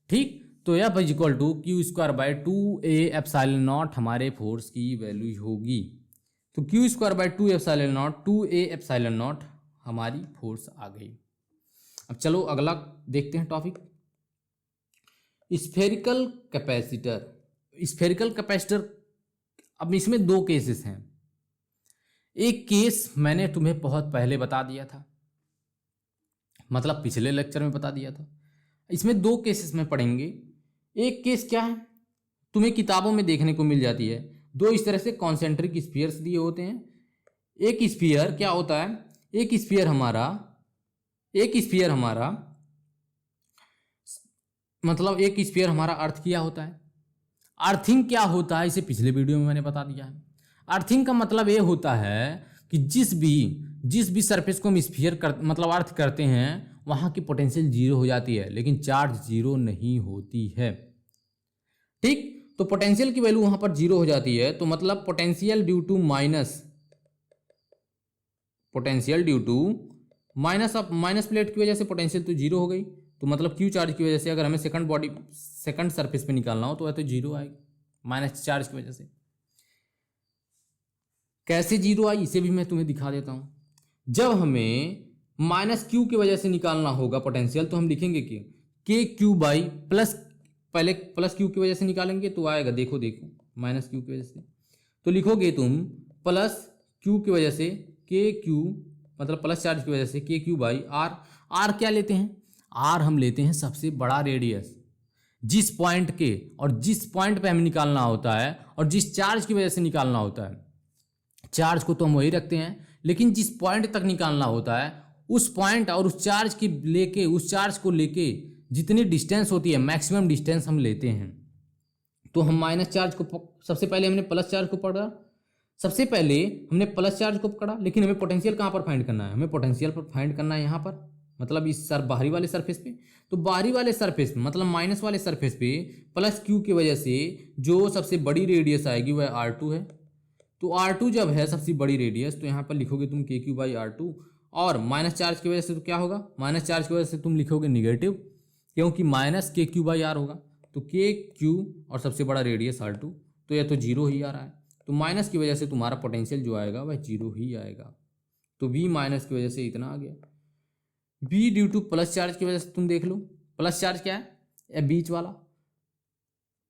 ठीक। तो F is equal to Q square by 2a epsilon naught हमारे फोर्स की वैल्यू होगी। तो Q square by 2 epsilon naught 2a epsilon naught हमारी फोर्स आ गई। अब चलो अगला देखते हैं टॉपिक, स्फेरिकल कैपेसिटर। अब इसमें दो केसेस हैं। एक केस मैंने तुम्हें बहुत पहले बता दिया था, मतलब पिछले लेक्चर में बता दिया था। इसमें दो केसेस में पढ़ेंगे। एक केस क्या है, तुम्हें किताबों में देखने को मिल जाती है, दो इस तरह से कॉन्सेंट्रिक स्फीयर्स दिए होते हैं। एक स्फीयर क्या होता है, एक स्फीयर हमारा मतलब एक स्फीयर हमारा अर्थ क्या होता है, अर्थिंग क्या होता है, इसे पिछले वीडियो में मैंने बता दिया है। अर्थिंग का मतलब ये होता है कि जिस भी सरफेस को हम स्फीयर मतलब अर्थ करते हैं, वहां की पोटेंशियल जीरो हो जाती है, लेकिन चार्ज जीरो नहीं होती है, ठीक। तो पोटेंशियल की वैल्यू वहां पर जीरो हो जाती है, तो मतलब potential due to minus plate की वजह से पोटेंशियल तो जीरो हो गई। तो मतलब क्यू चार्ज की वजह से अगर हमें सेकंड सरफेस पे निकालना हो तो वह तो जीरो आएगी माइनस चार्ज की वजह से। कैसे जीरो आई इसे भी मैं तुम्हें दिखा देता हूं। जब हमें माइनस क्यू की वजह से निकालना होगा पोटेंशियल, तो हम लिखेंगे कि के क्यू बाई पहले प्लस क्यू की वजह से निकालेंगे तो आएगा, देखो माइनस क्यू की वजह से, तो लिखोगे तुम प्लस क्यू की वजह से के क्यू, मतलब प्लस चार्ज की वजह से के क्यू बाई आर। आर क्या लेते हैं, आर हम लेते हैं सबसे बड़ा रेडियस। जिस पॉइंट के और जिस पॉइंट पे हमें निकालना होता है और जिस चार्ज की वजह से निकालना होता है, चार्ज को तो हम वही रखते हैं, लेकिन जिस पॉइंट तक निकालना होता है उस पॉइंट और उस चार्ज की लेके, उस चार्ज को लेके जितनी डिस्टेंस होती है मैक्सिमम डिस्टेंस हम लेते हैं। तो हम माइनस चार्ज को, सबसे पहले हमने प्लस चार्ज को पकड़ा, सबसे पहले हमने प्लस चार्ज को पकड़ा, लेकिन हमें पोटेंशियल कहाँ पर फाइंड करना है, हमें पोटेंशियल पर फाइंड करना है यहाँ पर, मतलब इस बाहरी वाले सरफेस पे। तो बाहरी वाले सरफेस पे मतलब माइनस वाले सरफेस पे प्लस क्यू की वजह से जो सबसे बड़ी रेडियस आएगी वह R2 है। तो R2 जब है सबसे बड़ी रेडियस, तो यहाँ पर लिखोगे तुम KQ/R2, और माइनस चार्ज की वजह से तो क्या होगा, माइनस चार्ज की वजह से तुम लिखोगे निगेटिव, क्योंकि माइनस KQ/R होगा। तो KQ और सबसे बड़ा रेडियस R2, तो यह तो जीरो ही आ रहा है, तो माइनस की वजह से तुम्हारा पोटेंशियल जो आएगा वह जीरो ही आएगा। तो V माइनस की वजह से इतना आ गया। V due two plus charge की वजह से तुम देख लो, प्लस चार्ज क्या है, यह बीच वाला,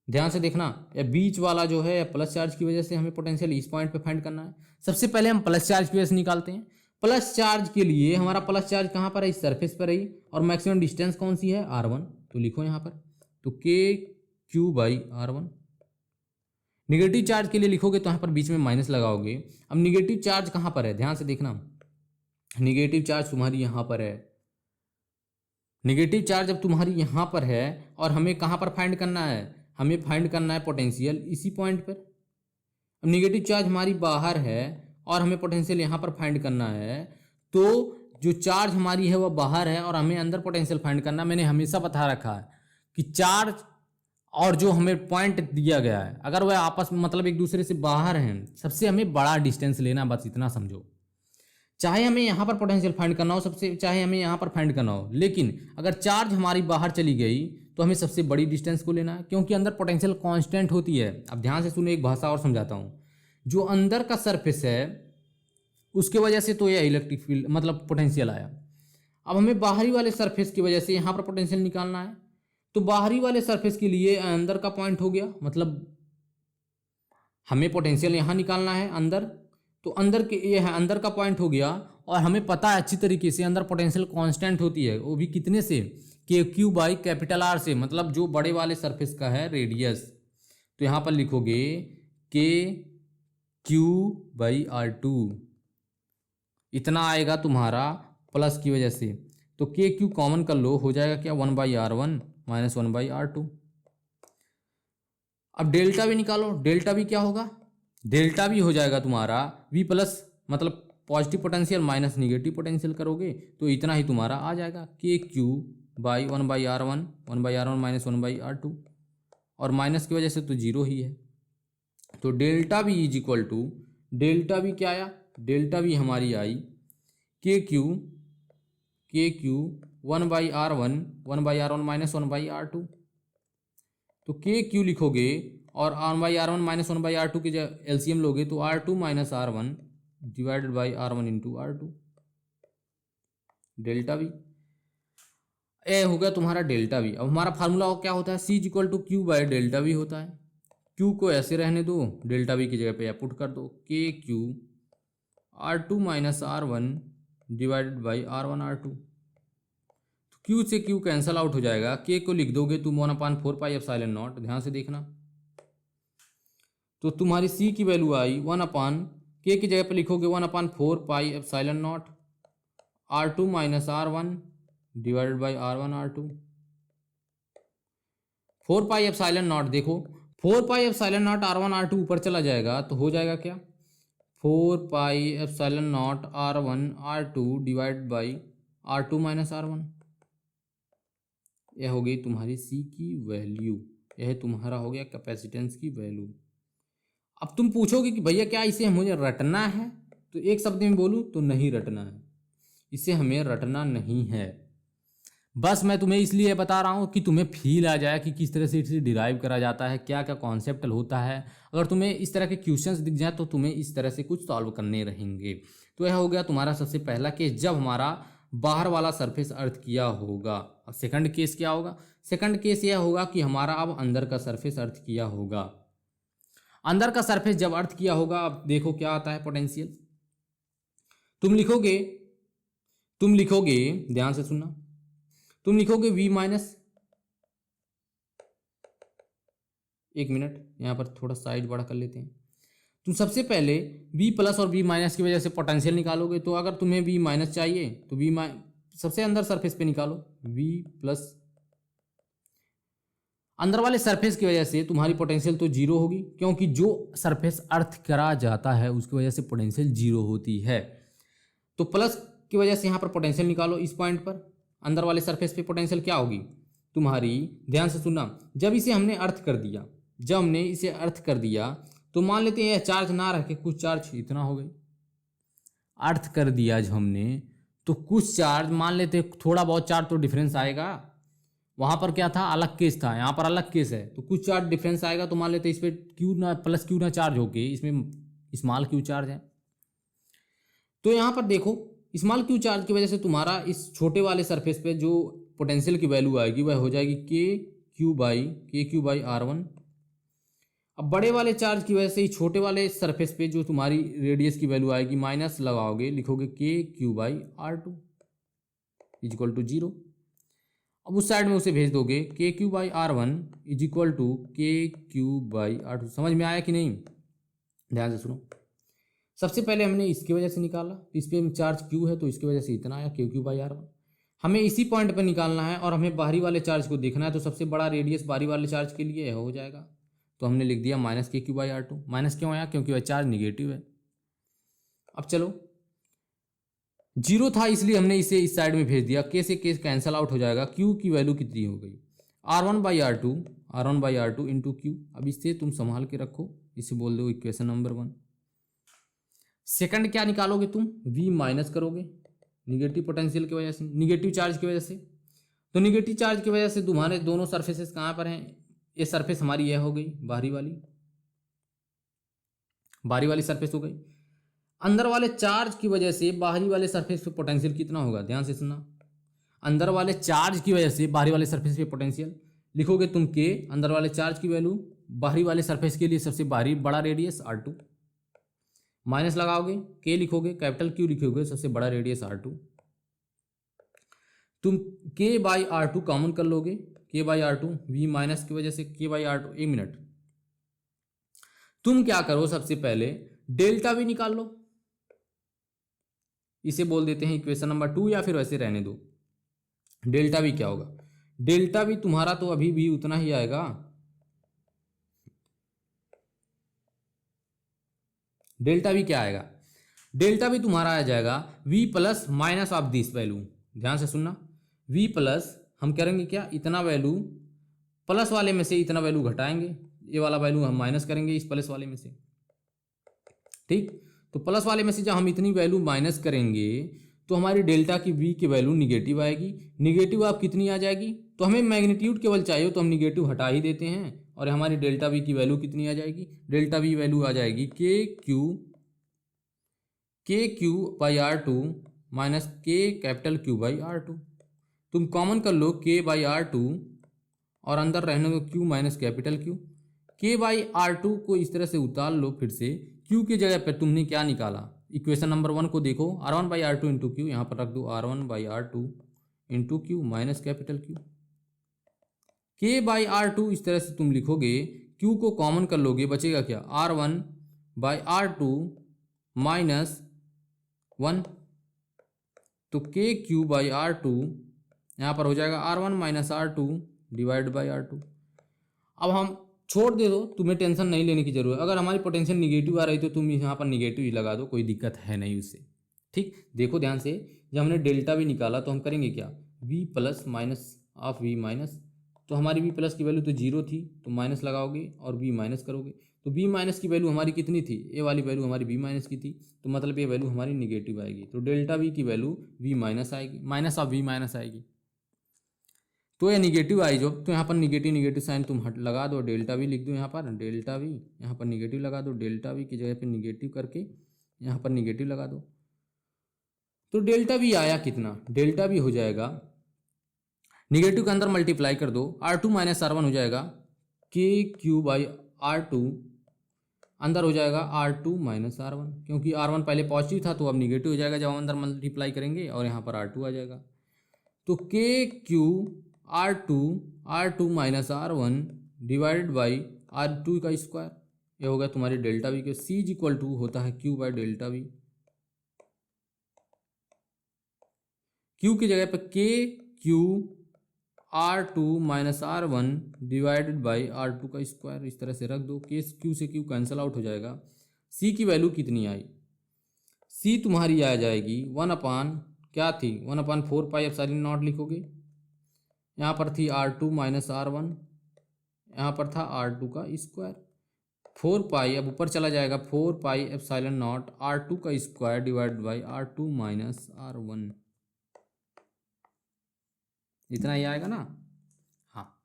ध्यान से देखना, या बीच वाला जो है प्लस चार्ज की वजह से हमें पोटेंशियल इस पॉइंट पे फाइंड करना है। सबसे पहले हम प्लस चार्ज की वजह से निकालते हैं। प्लस चार्ज के लिए हमारा प्लस चार्ज कहाँ पर है, इस सरफेस पर है, और मैक्सिमम डिस्टेंस कौन सी है, R1, तो लिखो यहाँ पर, तो KQ/R1। निगेटिव चार्ज के लिए लिखोगे तो यहाँ पर बीच में माइनस लगाओगे। अब निगेटिव चार्ज कहाँ पर है, ध्यान से देखना, निगेटिव चार्ज तुम्हारी यहाँ पर है, निगेटिव चार्ज अब तुम्हारी यहाँ पर है, और हमें कहाँ पर फाइंड करना है, हमें फाइंड करना है पोटेंशियल इसी पॉइंट पर। अब निगेटिव चार्ज हमारी बाहर है और हमें पोटेंशियल यहाँ पर फाइंड करना है, तो जो चार्ज हमारी है वह बाहर है और हमें अंदर पोटेंशियल फाइंड करना। मैंने हमेशा बता रखा है कि चार्ज और जो हमें पॉइंट दिया गया है, अगर वह आपस में मतलब एक दूसरे से बाहर हैं, सबसे हमें बड़ा डिस्टेंस लेना, बस इतना समझो। चाहे हमें यहाँ पर पोटेंशियल फाइंड करना हो सबसे, चाहे हमें यहाँ पर फाइंड करना हो, लेकिन अगर चार्ज हमारी बाहर चली गई तो हमें सबसे बड़ी डिस्टेंस को लेना है, क्योंकि अंदर पोटेंशियल कांस्टेंट होती है। अब ध्यान से सुनो, एक भाषा और समझाता हूँ। जो अंदर का सरफेस है उसके वजह से तो यह इलेक्ट्रिक फील्ड मतलब पोटेंशियल आया। अब हमें बाहरी वाले सरफेस की वजह से यहाँ पर पोटेंशियल निकालना है, तो बाहरी वाले सरफेस के लिए अंदर का पॉइंट हो गया, मतलब हमें पोटेंशियल यहाँ निकालना है अंदर, तो अंदर के ये है अंदर का पॉइंट हो गया, और हमें पता है अच्छी तरीके से अंदर पोटेंशियल कांस्टेंट होती है, वो भी कितने से, KQ/R से, मतलब जो बड़े वाले सरफेस का है रेडियस। तो यहाँ पर लिखोगे KQ/R2, इतना आएगा तुम्हारा प्लस की वजह से, तो KQ कॉमन कर लो, हो जाएगा क्या, 1/R1 माइनस 1/R2। अब डेल्टा भी निकालो, डेल्टा भी क्या होगा, डेल्टा भी हो जाएगा तुम्हारा V प्लस, मतलब positive potential minus negative potential करोगे तो इतना ही तुम्हारा आ जाएगा, KQ/1/R1, 1/R1 माइनस 1/R2, और माइनस की वजह से तो जीरो ही है। तो डेल्टा भी इज इक्वल टू, डेल्टा भी क्या आया, डेल्टा भी हमारी आई KQ 1/R1, 1/R1 minus 1/R2। तो KQ लिखोगे और 1/R1 माइनस 1/R2 के जब LCM लोगे तो R2 minus R1 divided by R1 into R2, delta भी ए हो गया तुम्हारा डेल्टा भी। अब हमारा फार्मूला क्या होता है, C=Q/डेल्टा भी होता है। Q को ऐसे रहने दो, डेल्टा भी की जगह पे पुट कर दो, KQ R2 minus R1 divided by R1 R2। Q से Q कैंसल आउट हो जाएगा, K को लिख दोगे तुम 1/4πε0, ध्यान से देखना। तो तुम्हारी C की वैल्यू आई 1/K की जगह पर लिखोगे 1/4πε0 R2 minus R1 divided by R1 R2। 4πε0 देखो, 4πε0 R1 R2 ऊपर चला जाएगा तो हो जाएगा क्या, 4πε0 R1 R2 divide by R2 minus R1। यह हो गई तुम्हारी C की वैल्यू, यह तुम्हारा हो गया कैपेसिटेंस की वैल्यू। अब तुम पूछोगे कि भैया क्या इसे मुझे रटना है, तो एक शब्द में बोलूँ तो नहीं रटना है, इसे हमें रटना नहीं है। बस मैं तुम्हें इसलिए बता रहा हूँ कि तुम्हें फील आ जाए कि किस तरह से इसे डिराइव करा जाता है, क्या क्या कॉन्सेप्ट होता है। अगर तुम्हें इस तरह के क्वेश्चंस दिख जाए तो तुम्हें इस तरह से कुछ सॉल्व करने रहेंगे। तो यह हो गया तुम्हारा सबसे पहला केस, जब हमारा बाहर वाला सरफेस अर्थ किया होगा। अब सेकंड केस क्या होगा, सेकंड केस यह होगा कि हमारा अब अंदर का सरफेस अर्थ किया होगा। अंदर का सरफेस जब अर्थ किया होगा, अब देखो क्या आता है पोटेंशियल। तुम लिखोगे ध्यान से सुनना, तुम लिखोगे V माइनस एक मिनट, यहाँ पर थोड़ा साइज बड़ा कर लेते हैं। तुम सबसे पहले बी प्लस और बी माइनस की वजह से पोटेंशियल निकालोगे। तो अगर तुम्हें बी माइनस चाहिए तो सबसे अंदर सरफेस पे निकालो बी प्लस। अंदर वाले सरफेस की वजह से तुम्हारी पोटेंशियल तो जीरो होगी, क्योंकि जो सरफेस अर्थ करा जाता है उसकी वजह से पोटेंशियल जीरो होती है। तो प्लस की वजह से यहाँ पर पोटेंशियल निकालो। इस पॉइंट पर अंदर वाले सरफेस पे पोटेंशियल क्या होगी तुम्हारी, ध्यान से सुनना। जब इसे हमने अर्थ कर दिया, जब हमने इसे अर्थ कर दिया तो मान लेते हैं यह चार्ज ना रखे, कुछ चार्ज इतना हो गई। अर्थ कर दिया जब हमने तो कुछ चार्ज मान लेते, थोड़ा बहुत चार्ज तो डिफरेंस आएगा। वहां पर क्या था, अलग केस था, यहाँ पर अलग केस है, तो कुछ चार्ज डिफरेंस आएगा। तो मान लेते इस पर क्यू ना प्लस क्यू ना चार्ज होके इसमें स्मॉल क्यू चार्ज है। तो यहाँ पर देखो स्मॉल क्यू चार्ज की वजह से तुम्हारा इस छोटे वाले सरफेस पे जो पोटेंशियल की वैल्यू आएगी वह हो जाएगी K Q by r one. अब बड़े वाले चार्ज की वजह से इस छोटे वाले सरफेस पे जो तुम्हारी रेडियस की वैल्यू आएगी माइनस लगाओगे, लिखोगे k Q by are two is equal to zero. अब उस साइड में उसे भेज दोगे k Q by r one is equal to k Q by are two. समझ में आया कि नहीं, ध्यान से सुनो। सबसे पहले हमने इसकी वजह से निकाला, इस पर चार्ज क्यू है तो इसकी वजह से इतना आया के क्यू बाई आर वन। हमें इसी पॉइंट पर निकालना है और हमें बाहरी वाले चार्ज को देखना है। तो सबसे बड़ा रेडियस बाहरी वाले चार्ज के लिए हो जाएगा, तो हमने लिख दिया minus k Q by are two. Minus क्यों आया, क्योंकि वह चार्ज निगेटिव है। अब चलो जीरो था इसलिए हमने इसे इस साइड में भेज दिया, के से के कैंसल आउट हो जाएगा। क्यू की वैल्यू कितनी हो गई, r one by are two into Q. अब इससे तुम संभाल के रखो, इसे बोल दो इक्वेशन नंबर 1। सेकंड क्या निकालोगे तुम, वी माइनस करोगे निगेटिव पोटेंशियल की वजह से, निगेटिव चार्ज की वजह से। तो निगेटिव चार्ज की वजह से तुम्हारे दोनों सरफेसेस कहाँ पर हैं, ये सरफेस हमारी यह हो गई बाहरी वाली सरफेस हो गई। अंदर वाले चार्ज की वजह से बाहरी वाले सरफेस पे पोटेंशियल कितना होगा, ध्यान से सुनना। अंदर वाले चार्ज की वजह से बाहरी वाले सरफेस पे पोटेंशियल लिखोगे तुम के, अंदर वाले चार्ज की वैल्यू, बाहरी वाले सरफेस के लिए सबसे बाहरी बड़ा रेडियस आर टू, माइनस लगाओगे के लिखोगे, कैपिटल क्यू लिखोगे, सबसे बड़ा रेडियस आर टू। तुम के बाई आर टू कॉमन कर लोगे, K by are two, V minus की वजह से के बाई आर टू। एक मिनट, तुम क्या करो सबसे पहले डेल्टा वी निकाल लो, इसे बोल देते हैं इक्वेशन नंबर 2 या फिर वैसे रहने दो। डेल्टा वी क्या होगा, डेल्टा वी तुम्हारा तो अभी भी उतना ही आएगा। डेल्टा वी क्या आएगा, डेल्टा वी तुम्हारा आ जाएगा V plus minus of this value. ध्यान से सुनना, वी प्लस हम करेंगे क्या, इतना वैल्यू प्लस वाले में से इतना वैल्यू घटाएंगे, ये वाला वैल्यू हम माइनस करेंगे इस प्लस वाले में से। ठीक, तो प्लस वाले में से जब हम इतनी वैल्यू माइनस करेंगे तो हमारी डेल्टा की वी की वैल्यू निगेटिव आएगी। निगेटिव आप कितनी आ जाएगी, तो हमें मैग्नीट्यूड केवल चाहिए तो हम निगेटिव हटा ही देते हैं, और हमारी डेल्टा वी की वैल्यू कितनी आ जाएगी, डेल्टा वी वैल्यू आ जाएगी K Q by are two minus K capital Q by are two. तुम कॉमन कर लो के बाई आर टू और अंदर रहने दो Q minus capital Q. K by are to को इस तरह से उतार लो, फिर से क्यू की जगह पर तुमने क्या निकाला, इक्वेशन नंबर 1 को देखो, R one by are two into Q, यहाँ पर रख दो R one by are two into Q minus capital Q. K by are two इस तरह से तुम लिखोगे, क्यू को कॉमन कर लोगे, बचेगा क्या, R one by are two minus 1। तो K Q by are to यहाँ पर हो जाएगा R one minus R two divide by are two. अब हम छोड़ दे दो, तुम्हें टेंशन नहीं लेने की जरूरत। अगर हमारी पोटेंशियल निगेटिव आ रही तो तुम यहाँ पर निगेटिव ही लगा दो, कोई दिक्कत है नहीं उससे। ठीक, देखो ध्यान से, जब हमने डेल्टा वी निकाला तो हम करेंगे क्या, V plus minus of V minus. तो हमारी वी प्लस की वैल्यू तो जीरो थी, तो माइनस लगाओगे और वी माइनस करोगे, तो वी माइनस की वैल्यू हमारी कितनी थी, ये वाली वैल्यू हमारी वी माइनस की थी, तो मतलब ये वैल्यू हमारी निगेटिव आएगी। तो डेल्टा वी की वैल्यू वी माइनस आएगी, माइनस ऑफ वी माइनस आएगी। तो ये निगेटिव आई जो, तो यहाँ पर निगेटिव साइन तुम हट लगा दो, डेल्टा वी लिख दो, यहाँ पर डेल्टा वी, यहाँ पर निगेटिव लगा दो, डेल्टा वी की जगह पे निगेटिव करके यहाँ पर निगेटिव लगा दो। तो डेल्टा वी आया कितना, डेल्टा वी हो जाएगा, निगेटिव के अंदर मल्टीप्लाई कर दो, R two minus R one हो जाएगा के क्यू बाई आर टू, अंदर हो जाएगा R two minus R one, क्योंकि आर वन पहले पॉजिटिव था तो अब निगेटिव हो जाएगा जब हम अंदर मल्टीप्लाई करेंगे, और यहाँ पर आर टू आ जाएगा। तो K Q R two minus R one divided by R2 का स्क्वायर, ये हो गया तुम्हारी डेल्टा वी के। C इज इक्वल टू होता है Q बाई डेल्टा वी, Q की जगह पे के Q R2 minus R1 divided by R2 का स्क्वायर, इस तरह से रख दो। के क्यू से क्यू कैंसिल आउट हो जाएगा। C की वैल्यू कितनी आई? C तुम्हारी आ जाएगी 1 क्या थी, 1/4 पाई एप्सिलॉन नॉट लिखोगे। यहाँ पर थी R2 माइनस R1, यहाँ पर था R2 का स्क्वायर। 4 पाई अब ऊपर चला जाएगा, 4 पाई एप्सिलॉन नॉट R2 का square divide by R2 minus R1, इतना ही आएगा ना। हाँ,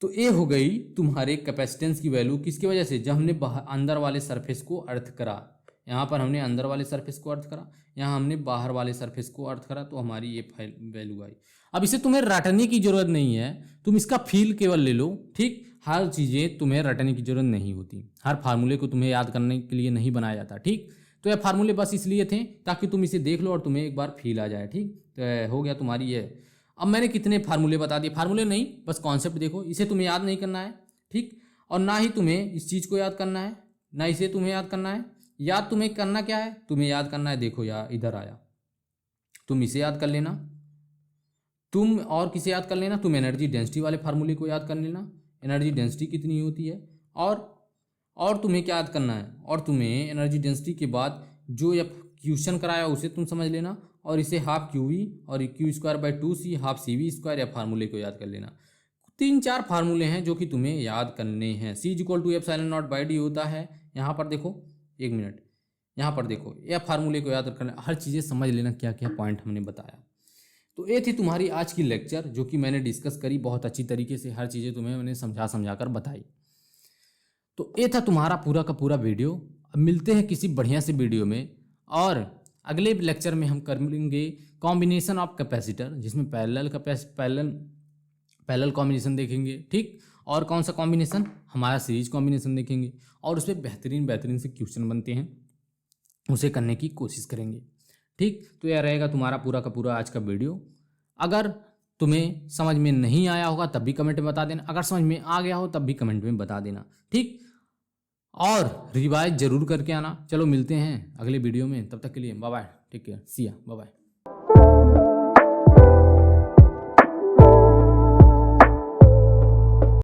तो ये हो गई तुम्हारे कैपेसिटेंस की वैल्यू, किसकी वजह से? जब हमने अंदर वाले सरफेस को अर्थ करा, यहाँ पर हमने अंदर वाले सरफेस को अर्थ करा, यहाँ हमने बाहर वाले सरफेस को अर्थ करा, तो हमारी ये वैल्यू आई। अब इसे तुम्हें रटने की जरूरत नहीं है, तुम इसका फील केवल ले लो, ठीक। हर चीज़ें तुम्हें रटने की जरूरत नहीं होती, हर फार्मूले को तुम्हें याद करने के लिए नहीं बनाया जाता, ठीक। तो ये फार्मूले बस इसलिए थे ताकि तुम इसे देख लो और तुम्हें एक बार फील आ जाए, ठीक। तो हो गया तुम्हारी ये। अब मैंने कितने फार्मूले बता दिए, फार्मूले नहीं, बस कॉन्सेप्ट देखो। इसे तुम्हें याद नहीं करना है, ठीक, और ना ही तुम्हें इस चीज़ को याद करना है, ना इसे तुम्हें याद करना है। याद तुम्हें करना क्या है? तुम्हें याद करना है, देखो यार इधर आया, तुम इसे याद कर लेना, तुम और किसे याद कर लेना, तुम एनर्जी डेंसिटी वाले फार्मूले को याद कर लेना, एनर्जी डेंसिटी कितनी होती है। और तुम्हें क्या याद करना है, और तुम्हें एनर्जी डेंसिटी के बाद जो ये क्वेश्चन कराया उसे तुम समझ लेना, और इसे हाफ क्यू वी और Q square by 2c half C V square या फार्मूले को याद कर लेना। 3-4 फार्मूले हैं जो कि तुम्हें याद करने हैं। C is equal to epsilon not by D होता है, यहाँ पर देखो, एक मिनट, यहाँ पर देखो, यह फार्मूले को याद रखना, हर चीज़ें समझ लेना, क्या क्या पॉइंट हमने बताया। तो ये थी तुम्हारी आज की लेक्चर, जो कि मैंने डिस्कस करी बहुत अच्छी तरीके से, हर चीज़ें तुम्हें मैंने समझा कर बताई। तो ये था तुम्हारा पूरा का पूरा वीडियो। अब मिलते हैं किसी बढ़िया से वीडियो में, और अगले लेक्चर में हम कर लेंगे कॉम्बिनेशन ऑफ कैपेसिटर, जिसमें पैरेलल कॉम्बिनेशन देखेंगे, ठीक। और कौन सा कॉम्बिनेशन? हमारा सीरीज कॉम्बिनेशन देखेंगे, और उसमें बेहतरीन से क्वेश्चन बनते हैं, उसे करने की कोशिश करेंगे, ठीक। तो यह रहेगा तुम्हारा पूरा का पूरा आज का वीडियो। अगर तुम्हें समझ में नहीं आया होगा तब भी कमेंट में बता देना, अगर समझ में आ गया हो तब भी कमेंट में बता देना, ठीक। और रिवाइज जरूर करके आना। चलो मिलते हैं अगले वीडियो में, तब तक के लिए बाय बाय, टेक केयर, सी या, बाय बाय।